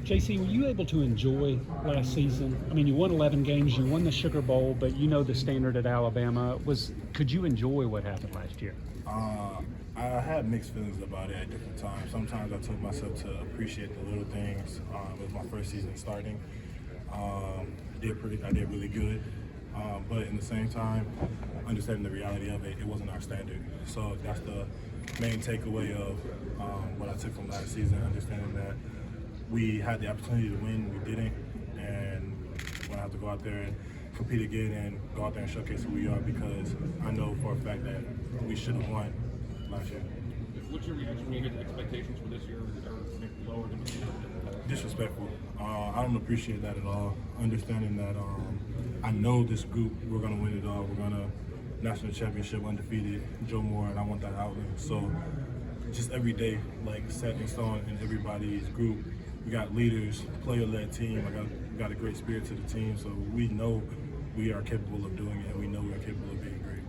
JC, were you able to enjoy last season? I mean, you won 11 games, you won the Sugar Bowl, but you know the standard at Alabama. Could you enjoy what happened last year? I had mixed feelings about it at different times. Sometimes I took myself to appreciate the little things. It was my first season starting. I did really good. But in the same time, understanding the reality of it, it wasn't our standard. So that's the main takeaway of what I took from last season, understanding that we had the opportunity to win, we didn't, and we're gonna have to go out there and compete again and go out there and showcase who we are, because I know for a fact that we should have won last year. What's your reaction when you get the expectations for this year? Are maybe lower than Disrespectful. I don't appreciate that at all. Understanding that I know this group, we're gonna win it all. We're gonna national championship undefeated, Joe Moore, and I want that outlet. So just every day, like set in stone in everybody's group. We got leaders, player-led team. We got a great spirit to the team, so we know we are capable of doing it, and we know we are capable of being great.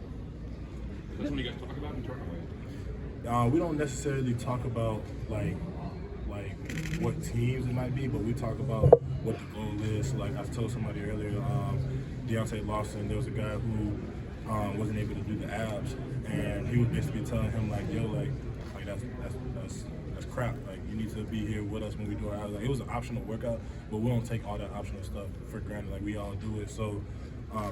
That's when you guys talk about internally? We don't necessarily talk about like what teams it might be, but we talk about what the goal is. Like I told somebody earlier, Deontay Lawson, there was a guy who wasn't able to do the abs, and he was basically telling him like, yo, like that's crap. Like you need to be here with us when we do our abs. Like, it was an optional workout, but we don't take all that optional stuff for granted. Like we all do it. So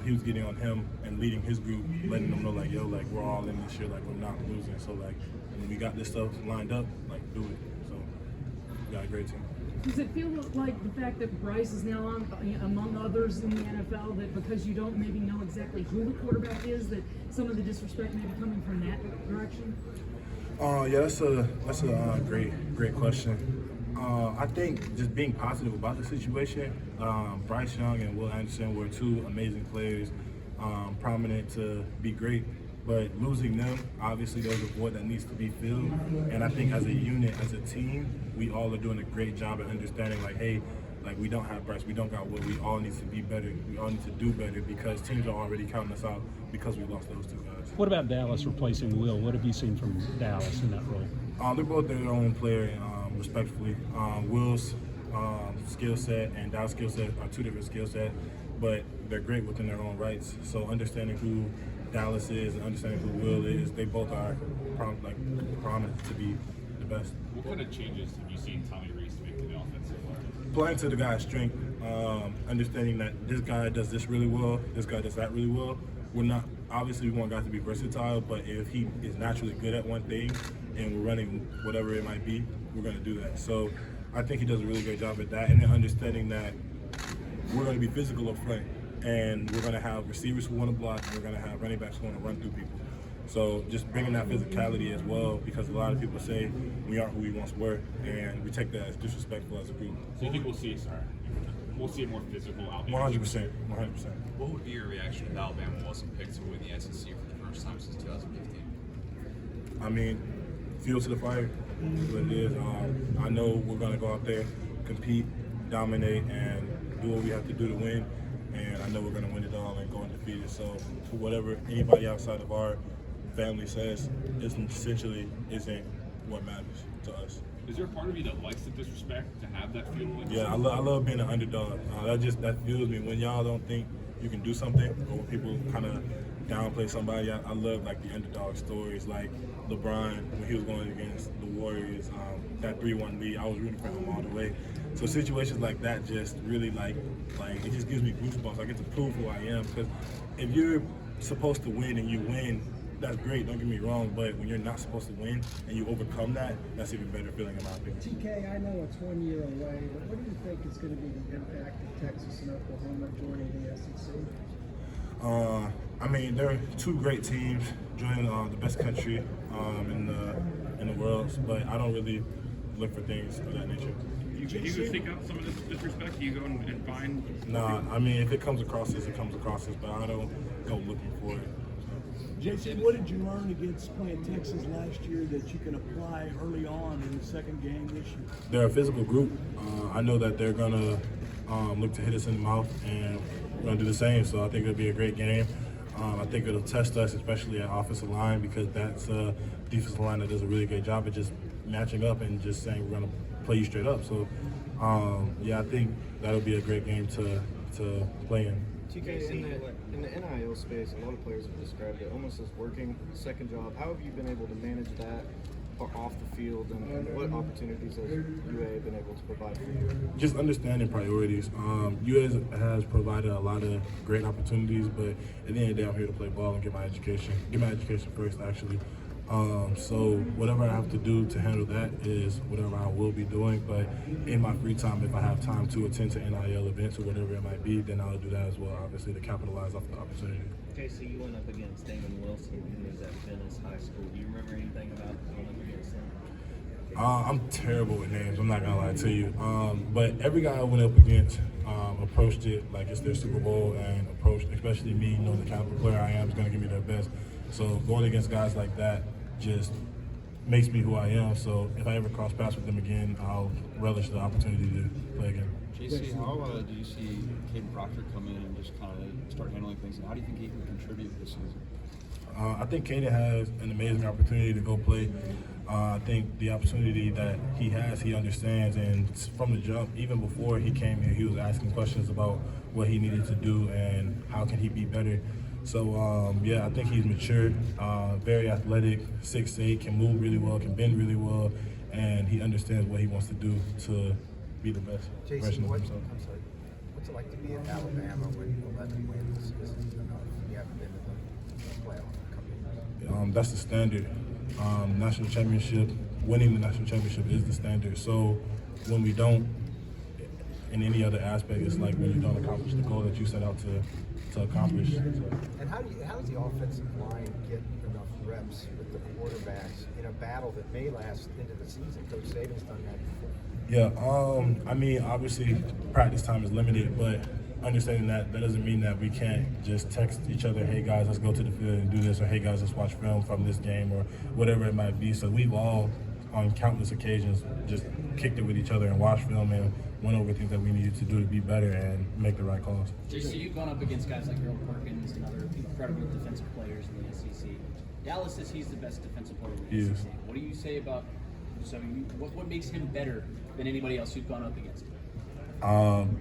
he was getting on him and leading his group, letting them know like, yo, like we're all in this year. Like we're not losing. So like when we got this stuff lined up, like do it. So we got a great team. Does it feel like the fact that Bryce is now on, among others in the NFL, that because you don't maybe know exactly who the quarterback is, that some of the disrespect may be coming from that direction? Yeah, that's a great question. I think just being positive about the situation. Bryce Young and Will Anderson were two amazing players, prominent to be great. But losing them, obviously there's a void that needs to be filled. And I think as a unit, as a team, we all are doing a great job at understanding like, hey, like we don't have Bryce, we don't got Will, we all need to be better. We all need to do better because teams are already counting us out because we lost those two guys. What about Dallas replacing Will? What have you seen from Dallas in that role? They're both their own player, respectfully. Will's skill set and Dallas' skill set are two different skill sets, but they're great within their own rights. So understanding who Dallas is and understanding who Will is, they both are promised to be the best. What kind of changes have you seen Tommy Rees make in the offense so far? Playing to the guy's strength, understanding that this guy does this really well, this guy does that really well. We're not, obviously we want guys to be versatile, but if he is naturally good at one thing and we're running whatever it might be, we're going to do that. So I think he does a really great job at that, and then understanding that we're going to be physical up front. And we're going to have receivers who want to block, and we're going to have running backs who want to run through people. So just bringing that physicality as well, because a lot of people say we aren't who we once were, and we take that as disrespectful as a group. So you think we'll see a more physical outfit? 100%. What would be your reaction if Alabama wasn't picked to win the SEC for the first time since 2015? I mean, fuel to the fire is what it is. I know we're going to go out there, compete, dominate, and do what we have to do to win. And I know we're going to win it all and go undefeated. So for whatever anybody outside of our family says, it essentially isn't what matters to us. Is there a part of you that likes the disrespect, to have that feel? Yeah, I love being an underdog. That fuels me. When y'all don't think you can do something, or when people kind of downplay somebody, I love like the underdog stories, like LeBron when he was going against the Warriors, that 3-1 lead. I was rooting for him all the way. So situations like that just really like it just gives me goosebumps. I get to prove who I am, because if you're supposed to win and you win, that's great, don't get me wrong, but when you're not supposed to win and you overcome that, that's even better feeling in my opinion. TK, I know it's 1 year away, but what do you think is going to be the impact of Texas and Oklahoma joining the SEC? I mean, they're two great teams joining the best country in the world, but I don't really look for things of that nature. Do you seek out some of this disrespect? Do you go and find? Nah, I mean, if it comes across this, it comes across this, but I don't go looking for it. JC, what did you learn against playing Texas last year that you can apply early on in the second game this year? They're a physical group. I know that they're going to look to hit us in the mouth, and we're going to do the same, so I think it'll be a great game. I think it'll test us, especially at offensive line, because that's a defensive line that does a really great job at just matching up and just saying we're going to play you straight up. So Yeah, I think that'll be a great game to play in. TK, in the NIL space, a lot of players have described it almost as working a second job. How have you been able to manage that off the field, and what opportunities has UA been able to provide for you? Just understanding priorities. UA has provided a lot of great opportunities, but at the end of the day, I'm here to play ball and get my education. Get my education first, actually. So whatever I have to do to handle that is whatever I will be doing. But in my free time, if I have time to attend to NIL events or whatever it might be, then I'll do that as well, obviously, to capitalize off the opportunity. Okay, so you went up against Damon Wilson, who was at Venice High School. Do you remember anything about going up against him? I'm terrible with names, I'm not gonna lie to you. But every guy I went up against approached it like it's their Super Bowl, and approached, especially me, knowing the caliber player I am, is gonna give me their best. So going against guys like that just makes me who I am. So if I ever cross paths with them again, I'll relish the opportunity to play again. JC, how do you see Caden Proctor come in and just kind of start handling things? And how do you think he can contribute this season? I think Caden has an amazing opportunity to go play. I think the opportunity that he has, he understands, and from the jump, even before he came here, he was asking questions about what he needed to do and how can he be better. So, yeah, I think he's matured, very athletic, 6'8", can move really well, can bend really well, and he understands what he wants to do to be the best version of himself. What's it like to be in Alabama when 11 wins isn't enough? You haven't been to the playoff in a couple of years. That's the standard. National championship, winning the national championship is the standard. So when we don't, in any other aspect, it's like when you don't accomplish the goal that you set out to accomplish. And how does the offensive line get enough reps with the quarterbacks in a battle that may last into the season? Coach Saban's done that before. Yeah, I mean, obviously practice time is limited, but understanding that doesn't mean that we can't just text each other, hey guys, let's go to the field and do this, or hey guys, let's watch film from this game, or whatever it might be. So we've all, on countless occasions, just kicked it with each other and watched film and went over things that we needed to do to be better and make the right calls. JC, you've gone up against guys like Earl Perkins and other incredible defensive players in the SEC. Dallas says he's the best defensive player in the SEC. What do you say about, what makes him better than anybody else you've gone up against?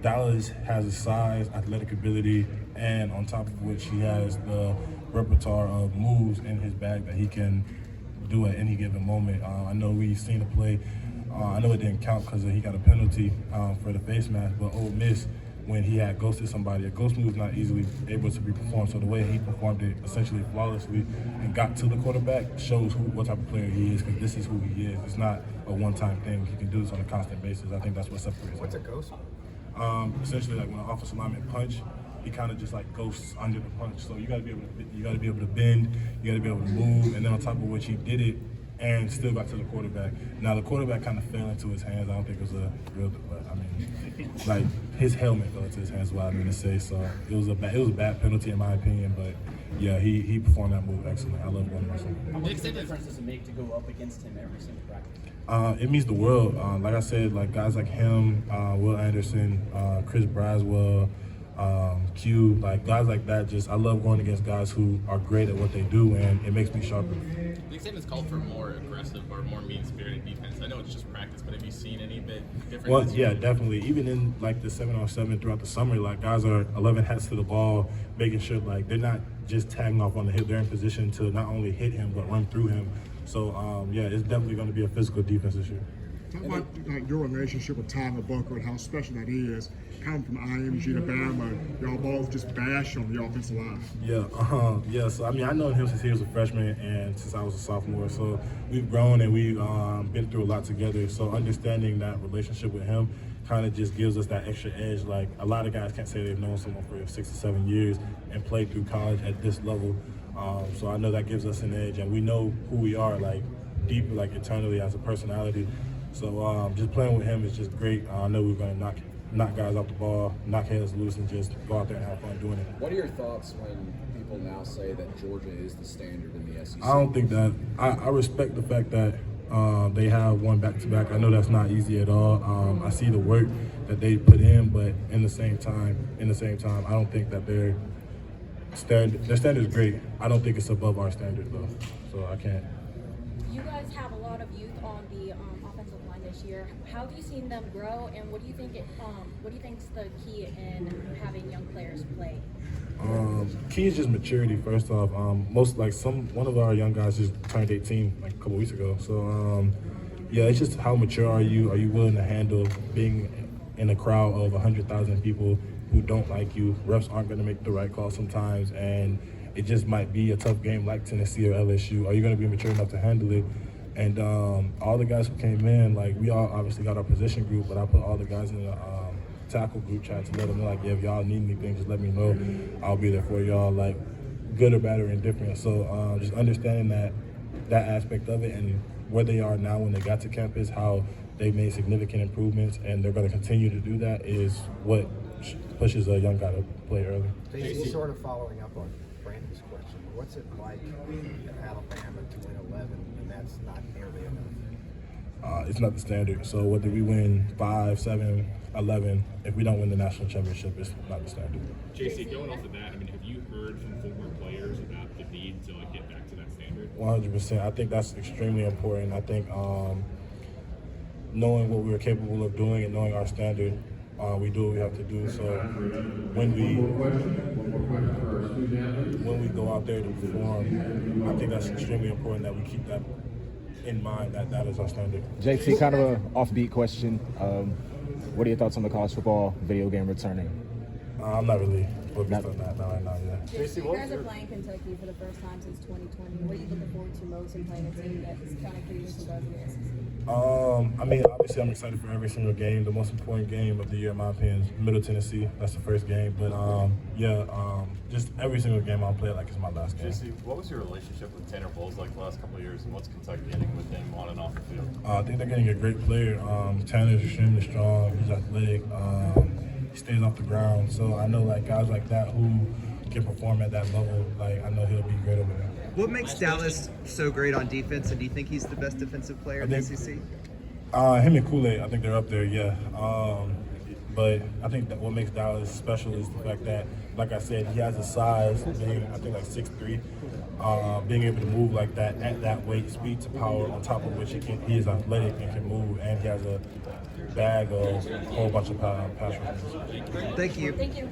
Dallas has the size, athletic ability, and on top of which he has the repertoire of moves in his bag that he can do at any given moment. I know we've seen a play. I know it didn't count because he got a penalty for the face mask, but Ole Miss, when he had ghosted somebody, a ghost move is not easily able to be performed. So the way he performed it essentially flawlessly and got to the quarterback shows what type of player he is, because this is who he is. It's not a one-time thing. He can do this on a constant basis. I think that's what separates him. What's a ghost move? Essentially, like when an offensive lineman punch, he kind of just like ghosts under the punch. So you got to be able to bend, you got to be able to move, and then on top of which he did it and still got to the quarterback. Now the quarterback kind of fell into his hands. I don't think it was a real, but I mean, like his helmet fell into his hands. Is what I mean to say. So it was a bad penalty in my opinion. But yeah, he performed that move excellent. I love going against him. How much difference does it make to go up against him every single practice? It means the world. Like I said, like guys like him, Will Anderson, Chris Braswell, Q, like guys like that. Just I love going against guys who are great at what they do, and it makes me sharper. Nick Saban's called for more aggressive or more mean-spirited defense. I know it's just practice, but have you seen any bit different? Well, yeah, definitely. Even in like the 7-on-7 throughout the summer, like guys are 11 hats to the ball, making sure like they're not just tagging off on the hip. They're in position to not only hit him but run through him. So yeah, it's definitely going to be a physical defense this year. Talk about like your relationship with Tyler Bucker and how special that is. Coming from IMG to Bama, y'all both just bash on the offensive line. Yeah. So I mean, I know him since he was a freshman and since I was a sophomore. So we've grown and we've been through a lot together. So understanding that relationship with him kind of just gives us that extra edge. Like a lot of guys can't say they've known someone for 6 or 7 years and played through college at this level. So I know that gives us an edge, and we know who we are, like deep, like internally as a personality. So just playing with him is just great. I know we're going to knock guys off the ball, knock heads loose, and just go out there and have fun doing it. What are your thoughts when people now say that Georgia is the standard in the SEC? I don't think that. I respect the fact that they have won back-to-back. I know that's not easy at all. I see the work that they put in, but in the same time, I don't think that their standard is great. I don't think it's above our standard though, so I can't You guys have a lot of youth on the offensive line this year. How have you seen them grow, and what do you think? What do you think's the key in having young players play? Key is just maturity. First off, one of our young guys just turned 18 like a couple weeks ago. So yeah, it's just how mature are you? Are you willing to handle being in a crowd of 100,000 people who don't like you? Refs aren't going to make the right call sometimes, and it just might be a tough game like Tennessee or LSU. Are you going to be mature enough to handle it? And all the guys who came in, like, we all obviously got our position group, but I put all the guys in the tackle group chat to let them know, like, yeah, if y'all need anything, just let me know. I'll be there for y'all, like, good or bad or indifferent. So just understanding that aspect of it and where they are now when they got to campus, how they made significant improvements, and they're going to continue to do that is what pushes a young guy to play early. JC, sort of following up on Brandon's question, what's it like at Alabama to win 11 and that's not nearly enough? It's not the standard. So whether we win 5, 7, 11, if we don't win the national championship, it's not the standard. JC, going off of that, I mean, have you heard from former players about the need to get back to that standard? 100%. I think that's extremely important. I think knowing what we are capable of doing and knowing our standard, we do what we have to do. So when we go out there to perform, I think that's extremely important that we keep that in mind, that is our standard. JT, kind of an offbeat question. What are your thoughts on the college football video game returning? I'm not really focused on that right now, yeah. You guys are playing Kentucky for the first time since 2020. What are you looking forward to most in playing a team that's kind of creating some buzz in the SEC? I mean, obviously I'm excited for every single game. The most important game of the year, in my opinion, is Middle Tennessee. That's the first game. But just every single game I'll play it like it's my last game. JC, what was your relationship with Tanner Bowles like the last couple of years, and what's Kentucky getting with him on and off the field? I think they're getting a great player. Tanner's extremely strong. He's athletic. He stays off the ground. So I know like guys like that who can perform at that level, like I know he'll be great over there. What makes Dallas so great on defense, and do you think he's the best defensive player in the SEC? Him and Kool-Aid, I think they're up there, yeah. But I think that what makes Dallas special is the fact that, like I said, he has a size, being I think like 6'3", being able to move like that at that weight, speed to power, on top of which he is athletic and can move, and he has a bag of a whole bunch of pass runners. Thank you. Thank you.